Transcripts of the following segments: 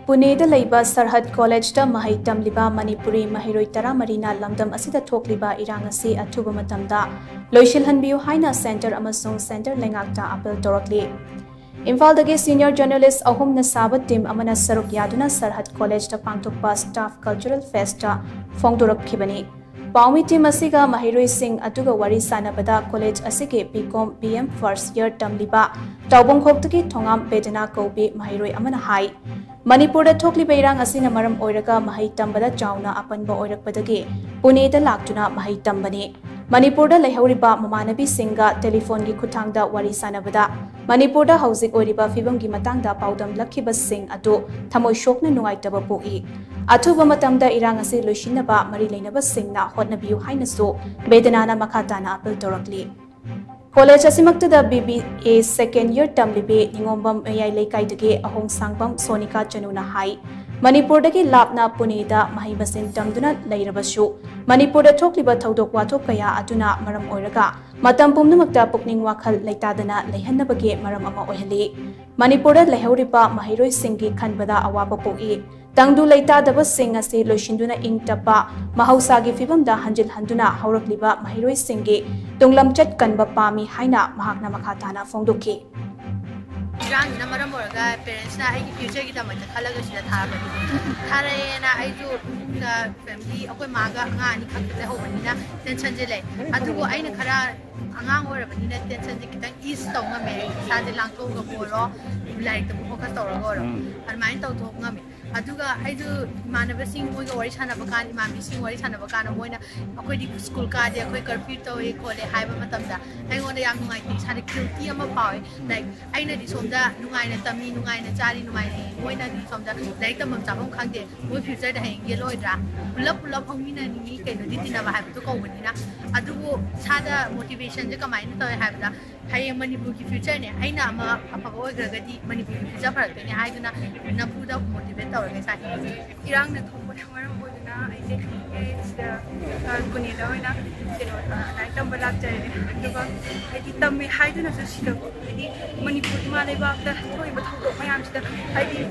PUNE da LEIBA SARHAD College da MAHEI TAMLIBA Manipuri Maheiroi Tara Marina LAMDAM ASIDA Thokliba Irang Asi Athuba Matamda Loishilhanbiyu Haina Center AMASUNG Center LEINGAK ta appeal Tourakli. Imphaldagi senior journalist ahumna saba team amana saruk yaduna SARHAD College da pangthokpa staff cultural fest da phongdorakhibani. Paumi team asiga Maheiroi Singh aduga wari sanabada college asige BCom BM first year TAMLIBA taubong khoktagi thongam bedana kobi Maheiroi amana hai. Manipur da Thokliba Irang Asi na maram oiraga Mahei tambada chauna apanba oirakpadagi PUNE da laktuna Mahei tambani. Manipur da lehauriba mamanabi singa telephone gi khuthangda wari sanabada Manipur da hauzik oiriba fibam gi matangda paudam lakhiba sing atu thamoi shokna nungaitaba poi. Athuba Matamda Irang Asi Loishinaba mari leinaba singna hotnabiyu haina so bedanana makhatana appeal Tourakli. College asimakta da BBA second year TAMLIBA ningombam MAHEI leikaidagi ahong sangbam Sonika Chanuna hai. Manipur dagi labna PUNE da mahai masin tamduna leirabasu Manipur da Thokliba thodok wathok kaya aduna maram oiraga matam pumnamakta pukning wakhal leitadana leihannabagi maram ama oihali. Manipur da lehauriba Maheiroi Singhi khanbada awaba poi. Tangdu leitadaba sing asi loishinduna ingtapa mahausagi fibamda hanjil handuna haurakliba Maheiroi Singhi tunglamchat kanba pami haina mahakna makhatana phongdoki. Irang na maram oraga parents na ai future ki tamai khalaga sida thara thara na ai jo family akoi maga nga ani khakte ho banina tension je le adugo ai na khara angang ora banina tension je kitang is tawnga me sa de lang to ga boro like to focus to ro ar main to thok nga me aduga ai jo manaba sing moi ga wari chana bakan mami sing wari chana bakan moina akoi di school ka de akoi curfew to e khole haiba matamda ai ngonda yam ngai ti sa de guilty ama pawe like ai na di somda nungai na tami nungai na chari nungai ne moina di somda like tamam chapom khangde moi future da heng ye loidra pulap hongmi na ni kai no di tina ba haiba to ko banina adugo sada motivation je kamai na to haiba hai Manipur ki future ne ai na ma apa go ga di Manipur ki future par ne hai duna na puda motivate tawra sai Irang na thong ba maram boduna ai je it's the PUNE da oina keno na itam balak jai aduga ai di tam me hai duna so sida ai di Manipur ma leba da thoi ba thong mayam sida ai di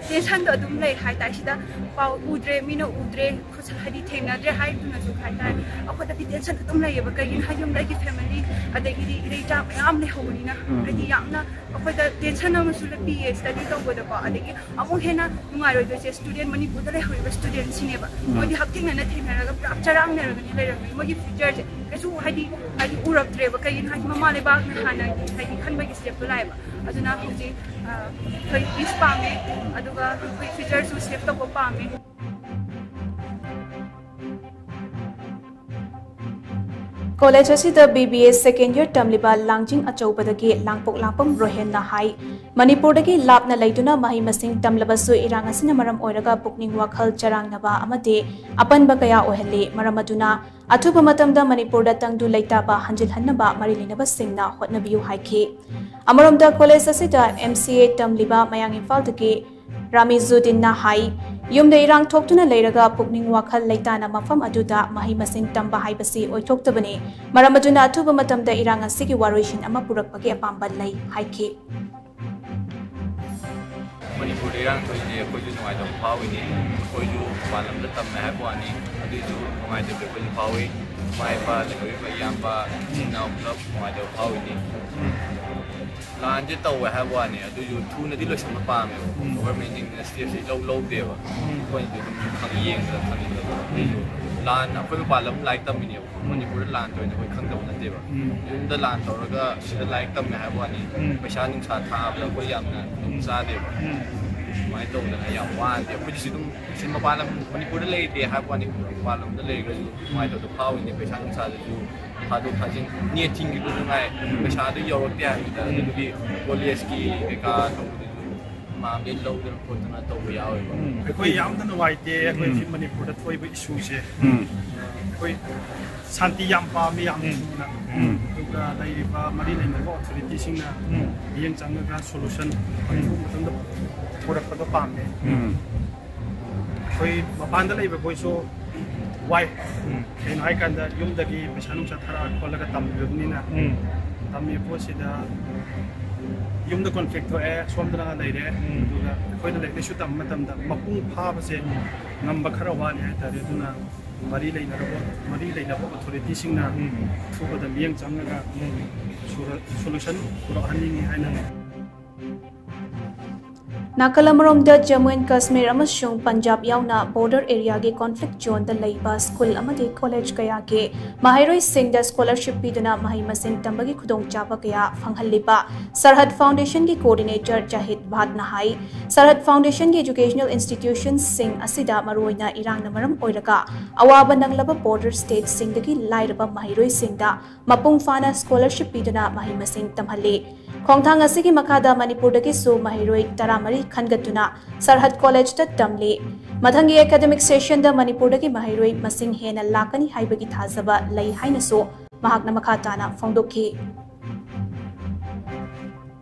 tension da dum lei hai ta sida pau udre mino udre khus hai di thengna dre hai duna so khai ta akhoda di tension dum lei ba kai in hayum lai ki family adagi di reita am le hobani na ai di yamna akhoda tension am su le pi study to boda ba adagi amu hena nungai roi de student Manipur da le hoi student sineba moi di hakting na thengna ga prap charang ne ga ni le ra moi di future je kesu hai di urap tre ba kai in hai mama le ba na hana hai di khan ba ki step lai ba aduna huji thoi is pa me aduga thoi future su step to pa me College asida BBA second year TAMLIBA langjing achobadagi langpok langpam rohen na hai Manipur dagi labna leiduna mahai masing tamlabasu Irang Asi na maram oiraga pukning wakhal charang naba amade apanba kaya oheli maramaduna Athuba Matamda Manipur da tangdu leitaba hanjil hannaba marilinaba singna hotnabiyu haiki Amaramda college asida MCA TAMLIBA mayang Imphal dagi Ramizuddin na hai Yumda Irang Thoktuna Leiraga Pukning Wakhal Leitana Mafam Aduda Mahai Masin Tamba Haibasi Oitoktabani Maramaduna Athuba Matamda Irang Asi Waroishin Ama Purakpagi Apamba Lei Haiki Manipur Irang Toine Koju Ngai Dom Pawi Koju Balam da Tam Mahai Wani Adu Ngai de Koju Pawi Mai Pa le Koju Yamba Now Club Ngai de Pawi Lan je tau ha wa ne adu yu thu na di lo sam pa me government ministry se lo de wa ko ni du khang yeng da khang ni lan a ko pa lam lai tam ni Manipur lan to ne ko khang da na de wa yun da lan to ga se lai tam me ha wa ni paisa ning sa tha ba ko yam na tum sa de wa mai to da ya wa de ko ji tum sin ma pa lam Manipur le de ha wa ni pa lam da le ga mai to pa wi ni paisa ning sa de Hadu kajin niat tinggi tu ngai, besar tu jauh dia, jadi lebih polis ki mereka tahu mampir lau dalam kota na tahu jauh. Kau yang tu nak waite, kau film Manipur tu kau isu se, kau santi yang pahami yang na, juga LEIBA mari LEINGAK authority sing na, yang jangan kan solution, kau betul tu produk tu pahami. Kau pandai LEIBA kau so why in I can that yum dagi pesanung sa thara kollaga tamlib ni na tammi po sida ꯌꯨꯝꯗ conflict ꯊꯣꯛꯑꯦ ꯁꯣꯝꯗꯅ ꯂꯩꯔꯦ ꯑꯗꯨꯒ ꯑꯩꯈꯣꯏꯅ ꯂꯥꯏꯔꯤꯛ ꯂꯥꯏꯁꯨ ꯇꯝꯕ ꯃꯇꯝꯗ ꯃꯄꯨꯡ ꯐꯥꯕꯁꯦ ꯉꯝꯕ ꯈꯔ ꯋꯥꯠꯂꯤ ꯍꯥꯏꯇꯥꯔꯦ ꯑꯗꯨꯅ ꯃꯔꯤ ꯂꯩꯅꯕ ꯑꯣꯊꯣꯔꯤꯇꯤꯁꯤꯡꯅ ꯑꯊꯨꯕꯗ ꯃꯤꯠꯌꯦꯡ ꯆꯪꯉꯒ ꯁꯣꯂꯨꯁꯟ ꯄꯨꯔꯛꯍꯟꯅꯤꯡꯉꯤ ꯍꯥꯏꯅ Nakalamromda Jammu and Kashmir amasung Punjab yauna border area ge conflict zone da LEIBA school amadi college kaya ke Maheiroi singda scholarship piduna mahai masing tambagi khudong chaba kaya phanghalliba SARHAD Foundation ge coordinator Jahid Bhat nahai SARHAD Foundation ge educational institutions sing ASIDA maroina Irang namaram oiraga awaba nanglaba border state singdagi lairaba Maheiroi singda mapung fana scholarship piduna mahai masing tamhalli Khongthang asigi makada Manipur dagi su Maheiroi taramari khangatuna SARHAD College ta tamli mathangi academic session da Manipur dagi Maheiroi masing hena lakani haibagi thazaba lei haina so mahakna makhatana phongdokhi